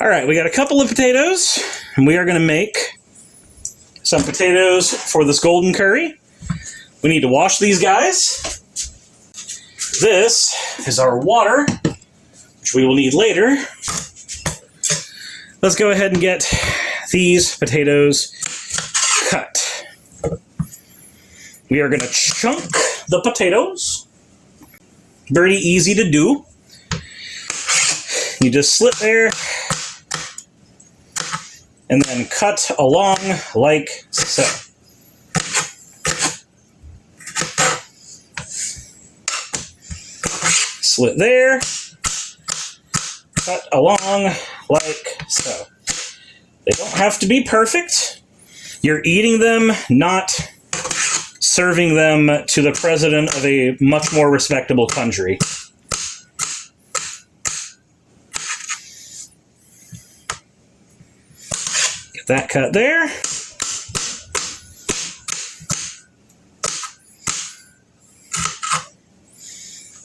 All right, we got a couple of potatoes, and we are going to make some potatoes for this golden curry. We need to wash these guys. This is our water, which we will need later. Let's go ahead and get these potatoes cut. We are going to chunk the potatoes. Very easy to do. You just slit there, and then cut along like so. Slit there, cut along like so. They don't have to be perfect. You're eating them, not serving them to the president of a much more respectable country. Get that cut there.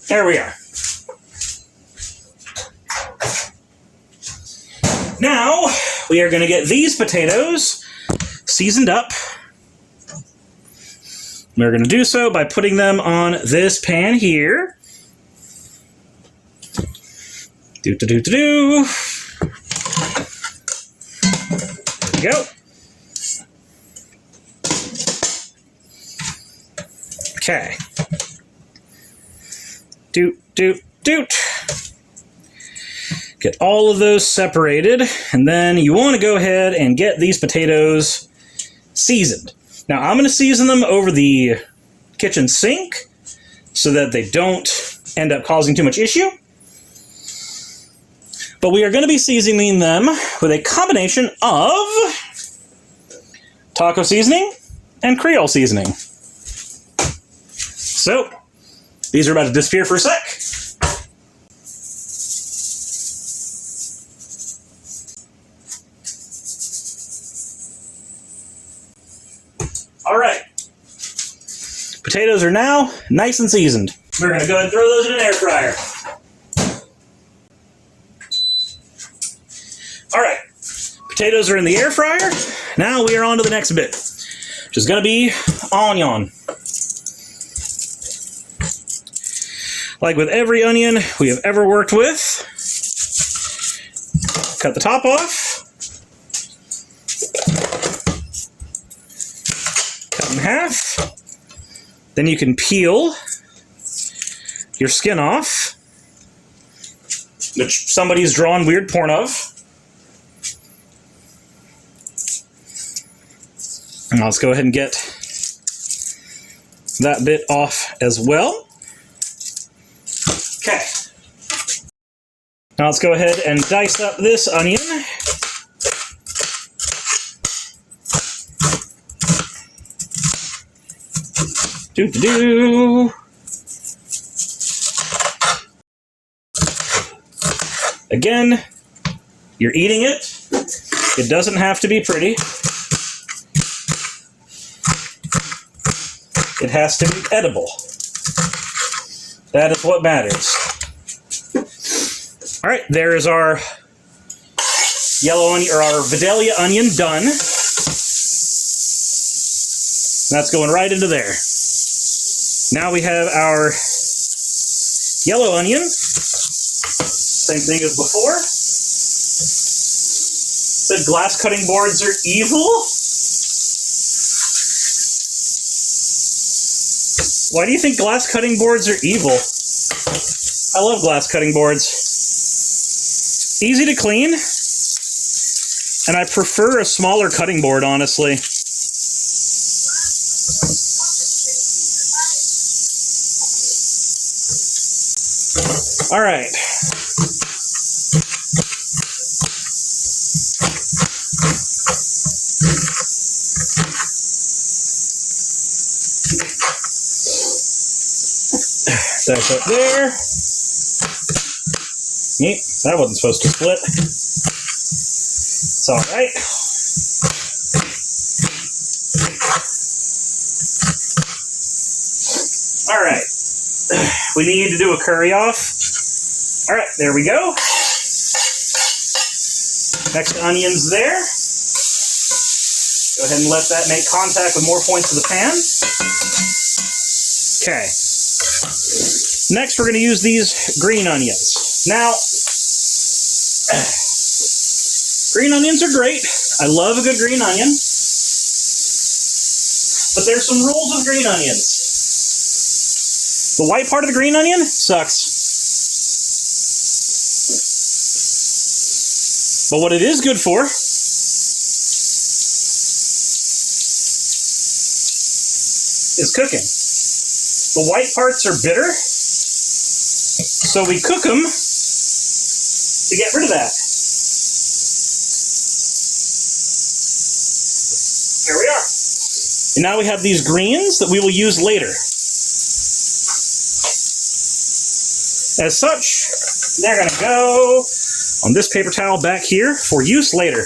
There we are. Now, we are going to get these potatoes seasoned up. We're going to do so by putting them on this pan here. Do-do-do-do-do. There we go. Okay. Doot. Get all of those separated, and then you want to go ahead and get these potatoes seasoned. Now, I'm going to season them over the kitchen sink so that they don't end up causing too much issue. But we are going to be seasoning them with a combination of taco seasoning and Creole seasoning. So, these are about to disappear for a sec. All right. Potatoes are now nice and seasoned. We're going to go ahead and throw those in an air fryer. All right. Potatoes are in the air fryer. Now we are on to the next bit, which is going to be onion. Like with every onion we have ever worked with, cut the top off. Cut in half. Then you can peel your skin off, which somebody's drawn weird porn of. And let's go ahead and get that bit off as well. Okay. Now let's go ahead and dice up this onion. Do-do-do. Again, you're eating it. It doesn't have to be pretty. It has to be edible. That is what matters. All right, there is our yellow onion, or our Vidalia onion done. That's going right into there. Now we have our yellow onion. Same thing as before. Said glass cutting boards are evil. Why do you think glass cutting boards are evil? I love glass cutting boards. Easy to clean. And I prefer a smaller cutting board, honestly. All right. That's up there. Neat. That wasn't supposed to split. It's all right. All right. We need to do a curry off. All right, there we go. Next onions there. Go ahead and let that make contact with more points of the pan. Okay. Next, we're going to use these green onions. Now, green onions are great. I love a good green onion. But there's some rules with green onions. The white part of the green onion sucks. But what it is good for is cooking. The white parts are bitter, so we cook them to get rid of that. There we are. And now we have these greens that we will use later. As such, they're going to go on this paper towel back here for use later.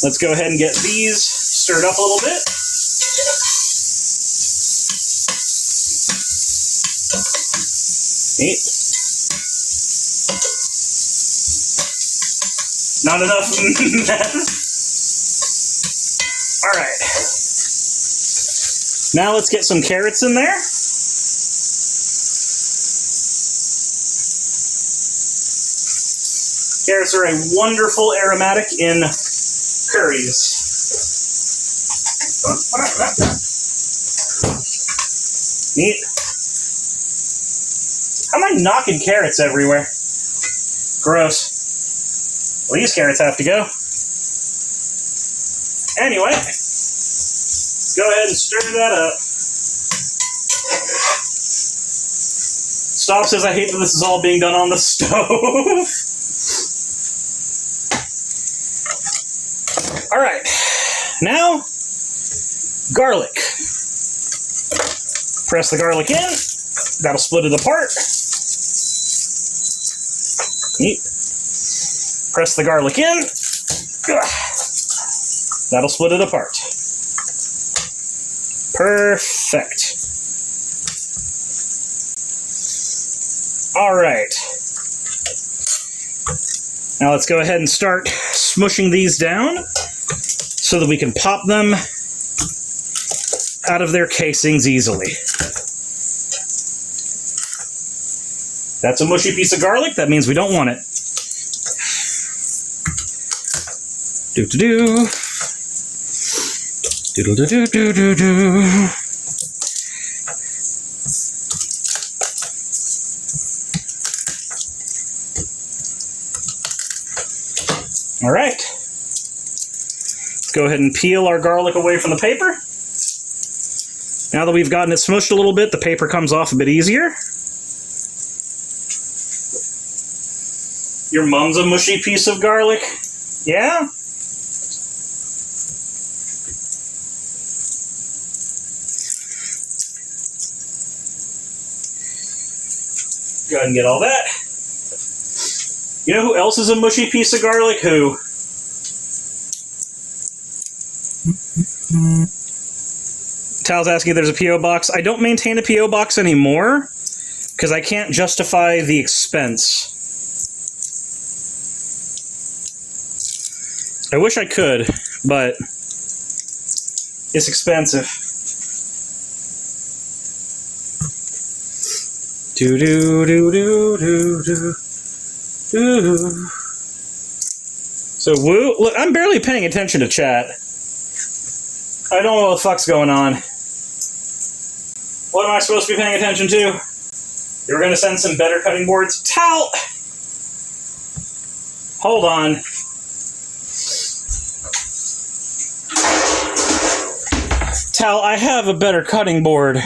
Let's go ahead and get these stirred up a little bit. Neat. Not enough. All right. Now let's get some carrots in there. Carrots are a wonderful aromatic in curries. Neat. How am I knocking carrots everywhere? Gross. Well, these carrots have to go. Anyway, let's go ahead and stir that up. Stop says, I hate that this is all being done on the stove. All right, now garlic. Press the garlic in. That'll split it apart. Neat. Press the garlic in. That'll split it apart. Perfect. All right. Now let's go ahead and start smushing these down so that we can pop them out of their casings easily. That's a mushy piece of garlic. That means we don't want it. Do-do-do. Do-do-do-do-do-do-do. All right. Let's go ahead and peel our garlic away from the paper. Now that we've gotten it smushed a little bit, the paper comes off a bit easier. Your mom's a mushy piece of garlic? Yeah? Go ahead and get all that. You know who else is a mushy piece of garlic? Who? Tal's asking if there's a P.O. box. I don't maintain a P.O. box anymore because I can't justify the expense. I wish I could, but it's expensive. Do do do do do do do. So woo, look, I'm barely paying attention to chat. I don't know what the fuck's going on. What am I supposed to be paying attention to? You were going to send some better cutting boards? Tal! Hold on. Tal, I have a better cutting board.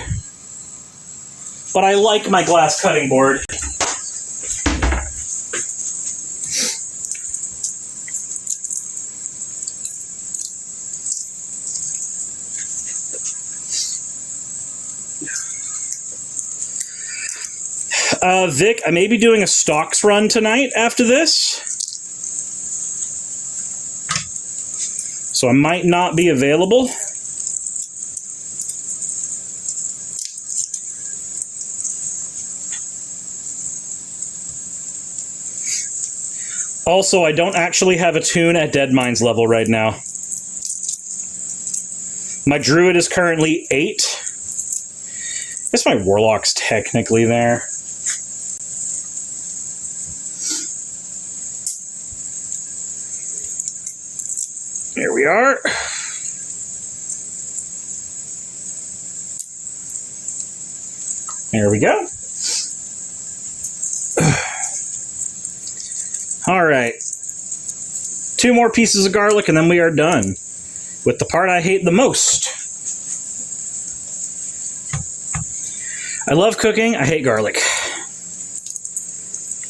But I like my glass cutting board. Vic, I may be doing a stocks run tonight after this. So I might not be available. Also, I don't actually have a tune at Dead Mind's level right now. My Druid is currently 8. I guess my Warlock's technically there. Here we are. There we go. All right. 2 more pieces of garlic and then we are done with the part I hate the most. I love cooking, I hate garlic.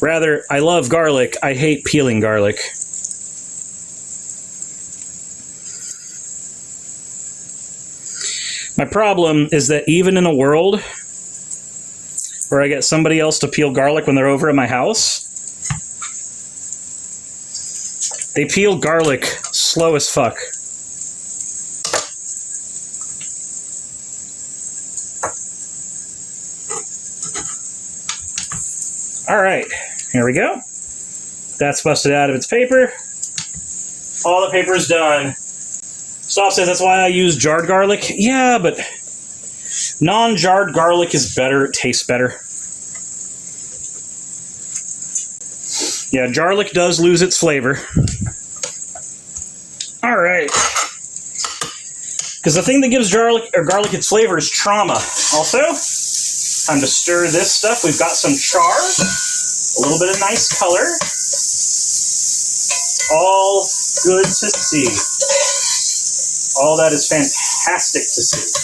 Rather, I love garlic, I hate peeling garlic. My problem is that even in a world where I get somebody else to peel garlic when they're over at my house, they peel garlic slow as fuck. All right, here we go. That's busted out of its paper. All the paper is done. Stop says that's why I use jarred garlic. Yeah, but non-jarred garlic is better. It tastes better. Yeah, garlic does lose its flavor. All right. Because the thing that gives garlic its flavor is trauma. Also, time to stir this stuff. We've got some char, a little bit of nice color. All good to see. All that is fantastic to see.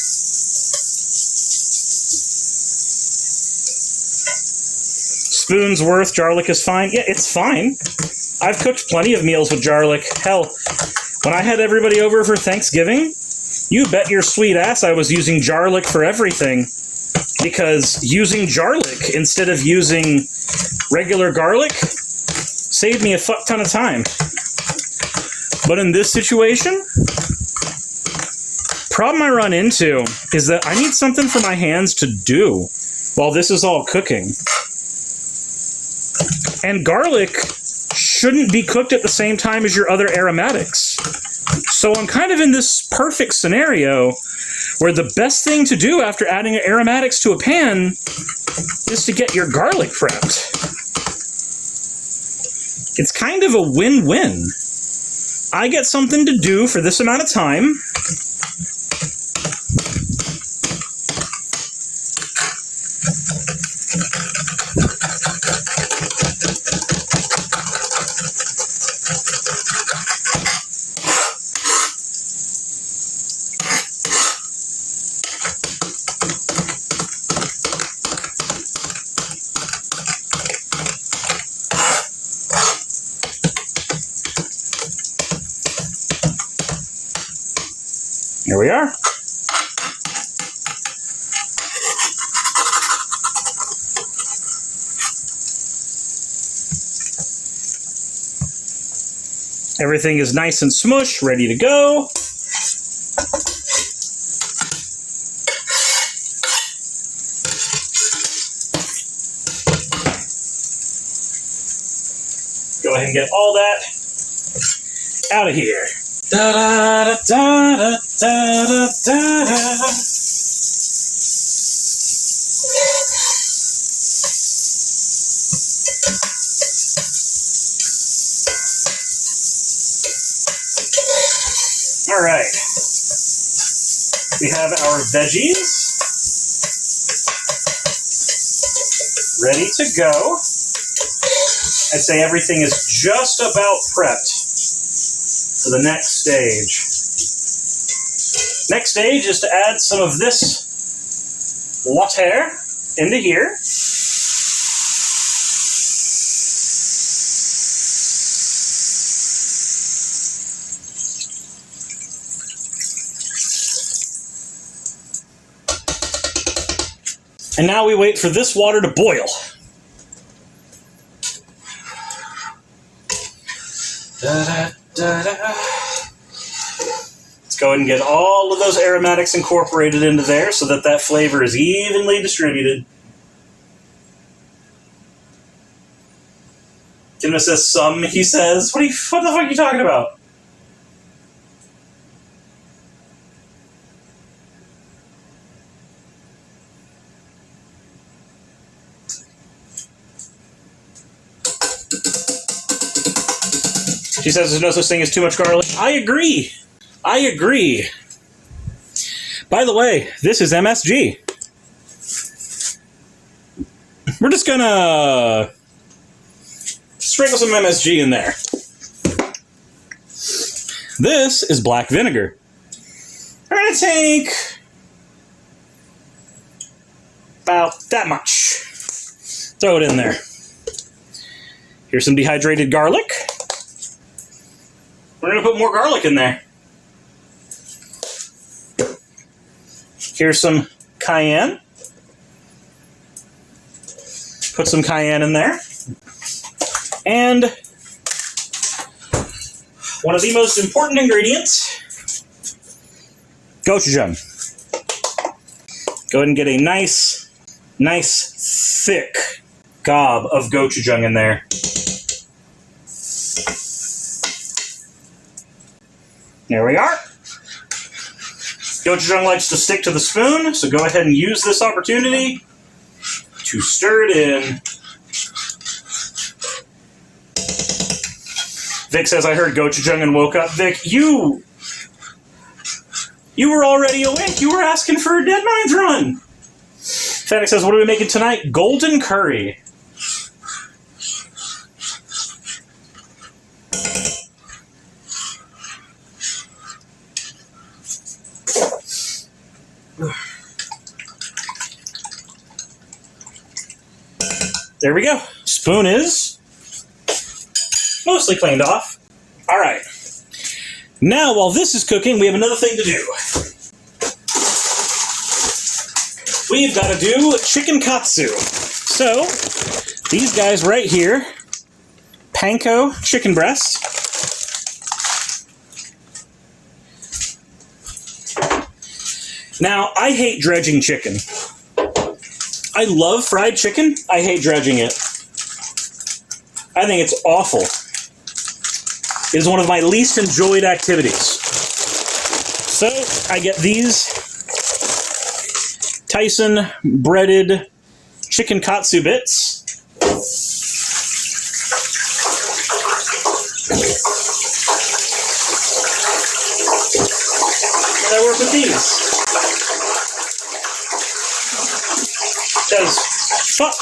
Spoon's worth, garlic is fine. Yeah, it's fine. I've cooked plenty of meals with garlic. Hell, when I had everybody over for Thanksgiving, you bet your sweet ass I was using garlic for everything. Because using garlic instead of using regular garlic saved me a fuck ton of time. But in this situation, problem I run into is that I need something for my hands to do while this is all cooking. And garlic shouldn't be cooked at the same time as your other aromatics. So I'm kind of in this perfect scenario where the best thing to do after adding aromatics to a pan is to get your garlic prepped. It's kind of a win-win. I get something to do for this amount of time. Here we are. Everything is nice and smush, ready to go. Go ahead and get all that out of here. Da da da da da da da da. All right. We have our veggies ready to go. I'd say everything is just about prepped for the next stage. Next stage is to add some of this water into here. And now we wait for this water to boil. Let's go ahead and get all of those aromatics incorporated into there so that that flavor is evenly distributed. Kim says some, he says. What the fuck are you talking about? She says there's no such thing as too much garlic. I agree. I agree. By the way, this is MSG. We're just gonna sprinkle some MSG in there. This is black vinegar. We're gonna take about that much. Throw it in there. Here's some dehydrated garlic. We're going to put more garlic in there. Here's some cayenne. Put some cayenne in there. And one of the most important ingredients, gochujang. Go ahead and get a nice thick gob of gochujang in there. There we are. Gochujang likes to stick to the spoon, so go ahead and use this opportunity to stir it in. Vic says, I heard gochujang and woke up. Vic, you were already awake. You were asking for a Dead Minds run. Fennec says, what are we making tonight? Golden curry. There we go. Spoon is mostly cleaned off. All right. Now, while this is cooking, we have another thing to do. We've got to do chicken katsu. So, these guys right here, panko chicken breast. Now, I hate dredging chicken. I love fried chicken. I hate dredging it. I think it's awful. It is one of my least enjoyed activities. So, I get these Tyson breaded chicken katsu bits. And I work with these. Because, fuck.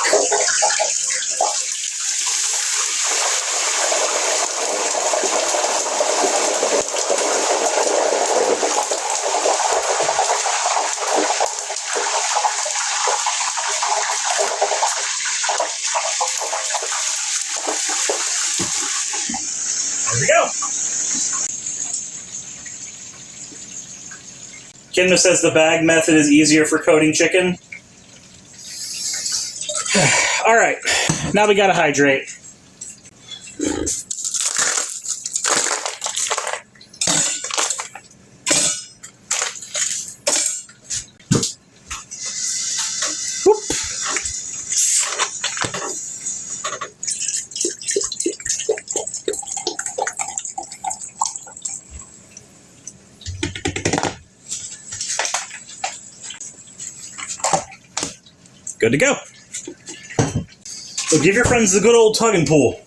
There we go. Kinma says the bag method is easier for coating chicken. All right, now we gotta hydrate. Whoop. Good to go. So give your friends the good old tug and pull.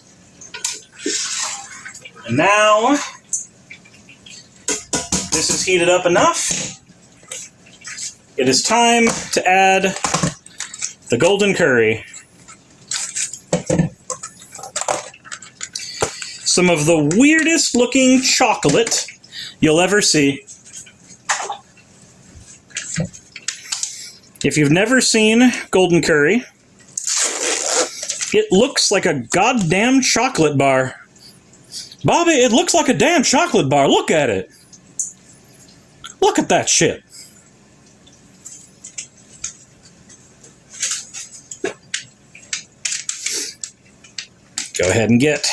And now, this is heated up enough. It is time to add the golden curry. Some of the weirdest looking chocolate you'll ever see. If you've never seen golden curry, it looks like a goddamn chocolate bar. Bobby, it looks like a damn chocolate bar. Look at it. Look at that shit. Go ahead and get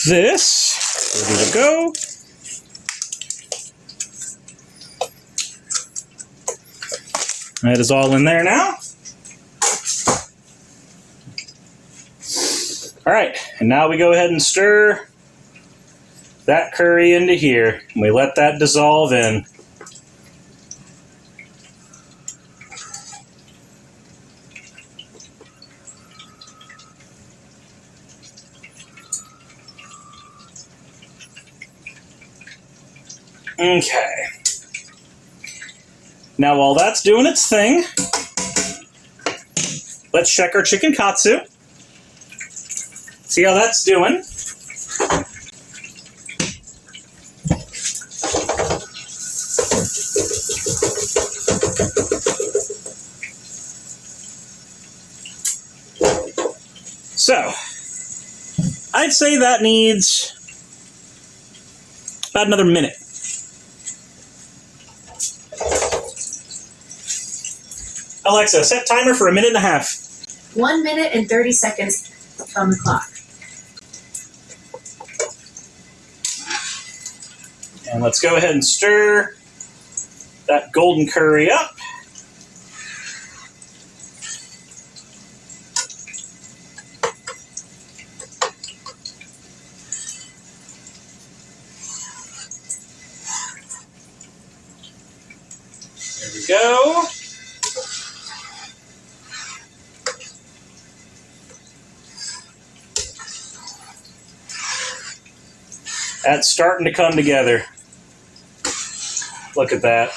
this ready to go. That is all in there now. All right, and now we go ahead and stir that curry into here. And we let that dissolve in. Okay. Now while that's doing its thing, let's check our chicken katsu. See how that's doing. So, I'd say that needs about another minute. Alexa, set timer for 1.5 minutes. 1 minute and 30 seconds on the clock. And let's go ahead and stir that golden curry up. There we go. That's starting to come together. Look at that.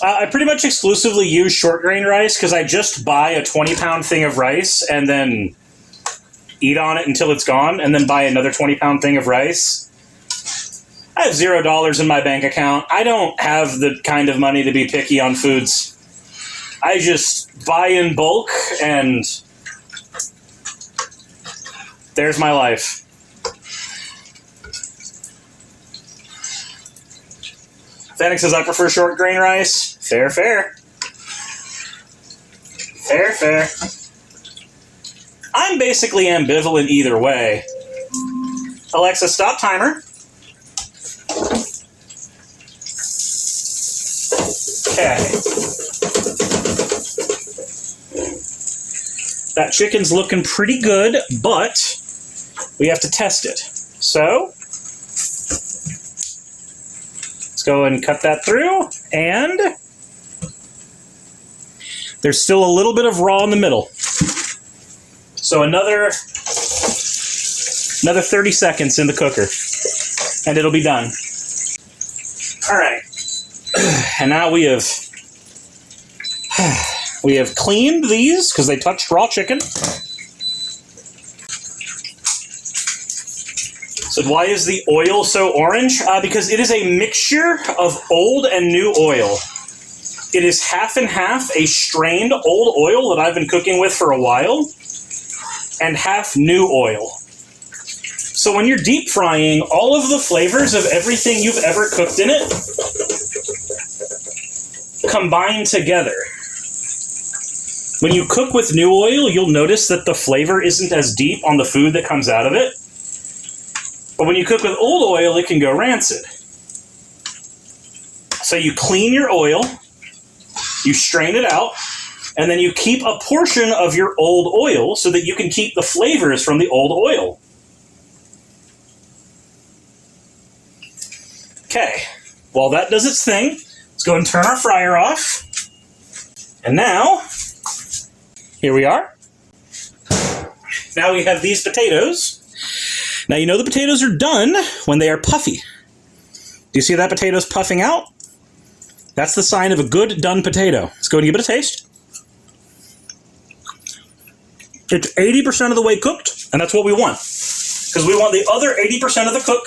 I pretty much exclusively use short grain rice because I just buy a 20-pound thing of rice and then eat on it until it's gone, and then buy another 20-pound thing of rice. I have $0 in my bank account. I don't have the kind of money to be picky on foods. I just buy in bulk, and there's my life. Fennec says, I prefer short grain rice. Fair, fair. Fair, fair. I'm basically ambivalent either way. Alexa, stop timer. Okay. That chicken's looking pretty good, but we have to test it. So, let's go and cut that through, and there's still a little bit of raw in the middle. So another 30 seconds in the cooker, and it'll be done. All right. And now we have cleaned these because they touched raw chicken. So why is the oil so orange? Because it is a mixture of old and new oil. It is half and half a strained old oil that I've been cooking with for a while, and half new oil. So when you're deep frying, all of the flavors of everything you've ever cooked in it combine together. When you cook with new oil, you'll notice that the flavor isn't as deep on the food that comes out of it. But when you cook with old oil, it can go rancid. So you clean your oil, you strain it out, and then you keep a portion of your old oil so that you can keep the flavors from the old oil. Okay, while that does its thing, let's go and turn our fryer off. And now, here we are. Now we have these potatoes. Now you know the potatoes are done when they are puffy. Do you see that potato's puffing out? That's the sign of a good done potato. Let's go and give it a taste. It's 80% of the way cooked, and that's what we want. Because we want the other 80% of the cook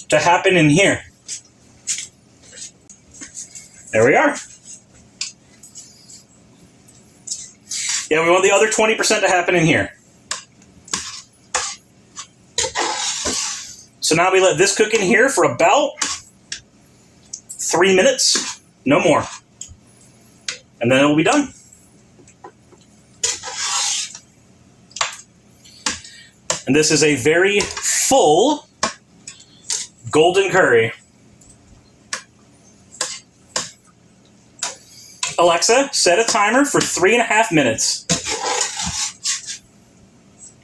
to happen in here. There we are. Yeah, we want the other 20% to happen in here. So now we let this cook in here for about 3 minutes, no more. And then it will be done. And this is a very full golden curry. Alexa, set a timer for 3.5 minutes.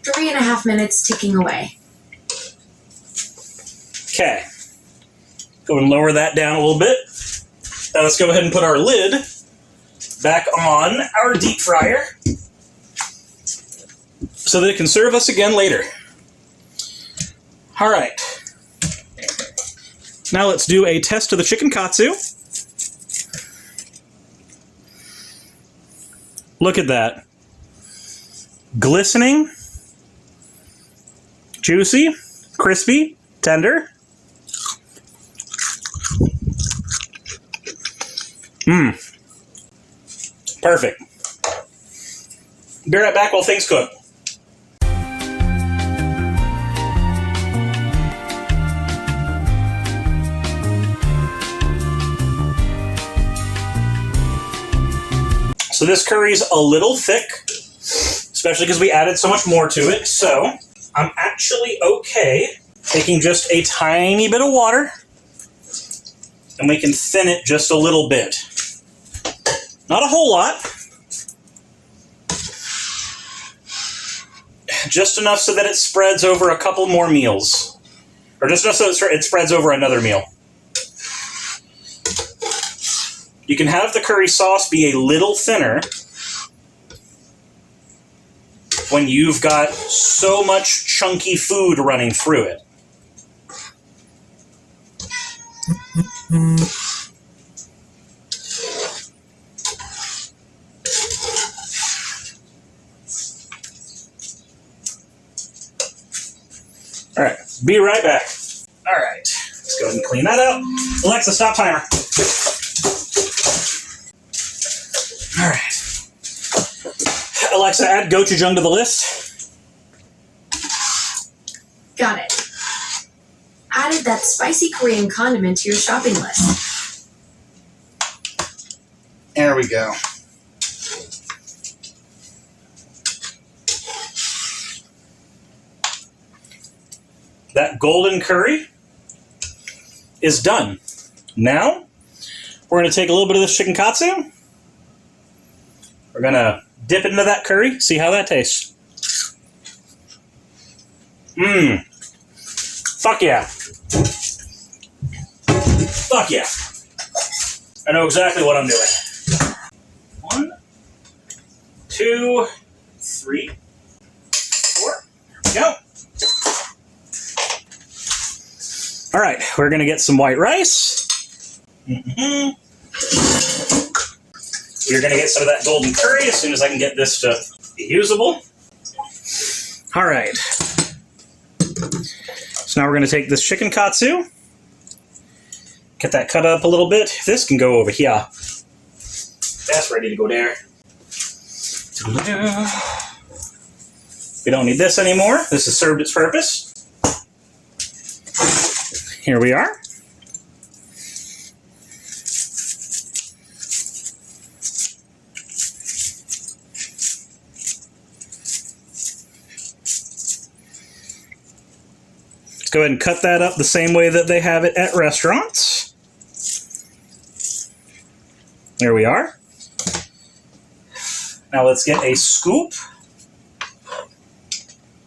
3.5 minutes ticking away. Okay. Go and lower that down a little bit. Now let's go ahead and put our lid back on our deep fryer so that it can serve us again later. All right. Now let's do a test of the chicken katsu. Look at that. Glistening, juicy, crispy, tender. Perfect. Be right back while things cook. So this curry's a little thick, especially because we added so much more to it. So I'm actually okay taking just a tiny bit of water and we can thin it just a little bit. Not a whole lot. Just enough so that it spreads over a couple more meals. Or just enough so it spreads over another meal. You can have the curry sauce be a little thinner when you've got so much chunky food running through it. All right, be right back. All right, let's go ahead and clean that out. Alexa, stop timer. All right. Alexa, add gochujang to the list. Got it. Added that spicy Korean condiment to your shopping list. There we go. That golden curry is done. Now, we're going to take a little bit of this chicken katsu. We're going to dip into that curry, see how that tastes. Fuck yeah. Fuck yeah. I know exactly what I'm doing. 1, 2, 3, 4. There we go. All right, we're going to get some white rice. We're going to get some of that golden curry as soon as I can get this to be usable. All right. So now we're going to take this chicken katsu, get that cut up a little bit. This can go over here. That's ready to go there. We don't need this anymore. This has served its purpose. Here we are. Let's go ahead and cut that up the same way that they have it at restaurants. There we are. Now let's get a scoop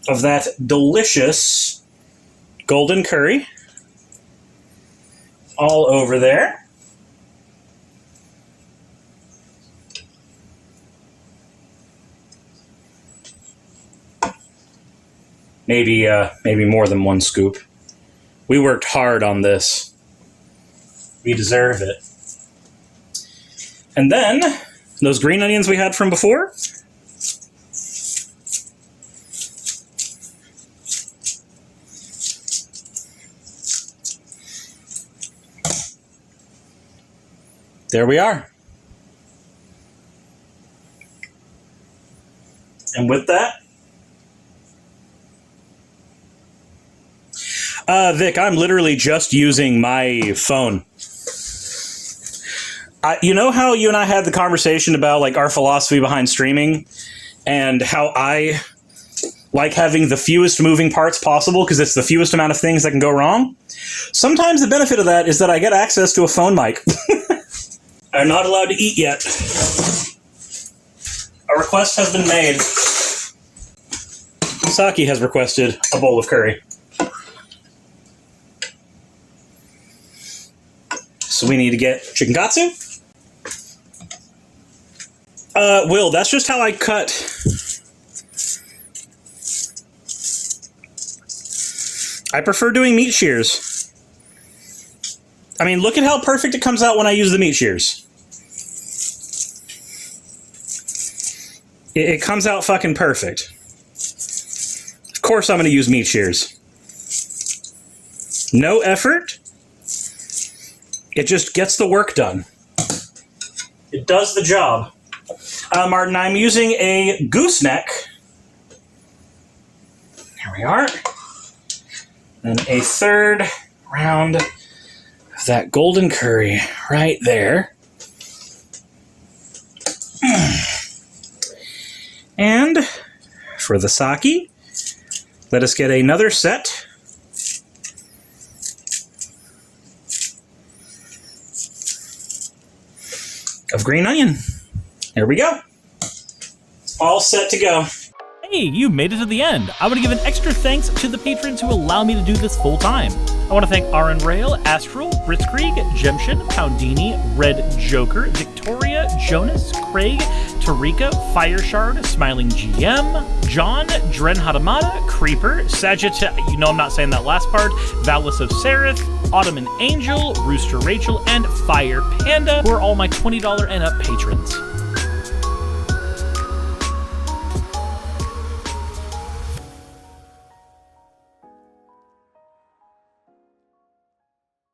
of that delicious golden curry all over there. Maybe more than one scoop. We worked hard on this. We deserve it. And then, those green onions we had from before. There we are. And with that, Vic, I'm literally just using my phone. You know how you and I had the conversation about like our philosophy behind streaming and how I like having the fewest moving parts possible because it's the fewest amount of things that can go wrong? Sometimes the benefit of that is that I get access to a phone mic. are not allowed to eat yet. A request has been made. Saki has requested a bowl of curry. So we need to get chicken katsu. Will, that's just how I cut. I prefer doing meat shears. I mean, look at how perfect it comes out when I use the meat shears. It comes out fucking perfect. Of course I'm going to use meat shears. No effort. It just gets the work done. It does the job. Martin, I'm using a gooseneck. Here we are. And a third round of that golden curry right there. And for the sake, let us get another set. Of green onion. Here we go. All set to go. Hey, you made it to the end. I want to give an extra thanks to the patrons who allow me to do this full time. I want to thank Aaron Rail, Astral, Britzkrieg, Jemshin, Poundini, Red Joker, Victoria, Jonas, Craig, Tarika, Fireshard, Smiling GM, John, Dren Hadamada, Creeper, Sagitt, you know I'm not saying that last part, Valis of Sereth, Ottoman Angel, Rooster Rachel, and Fire Panda, who are all my $20 and up patrons.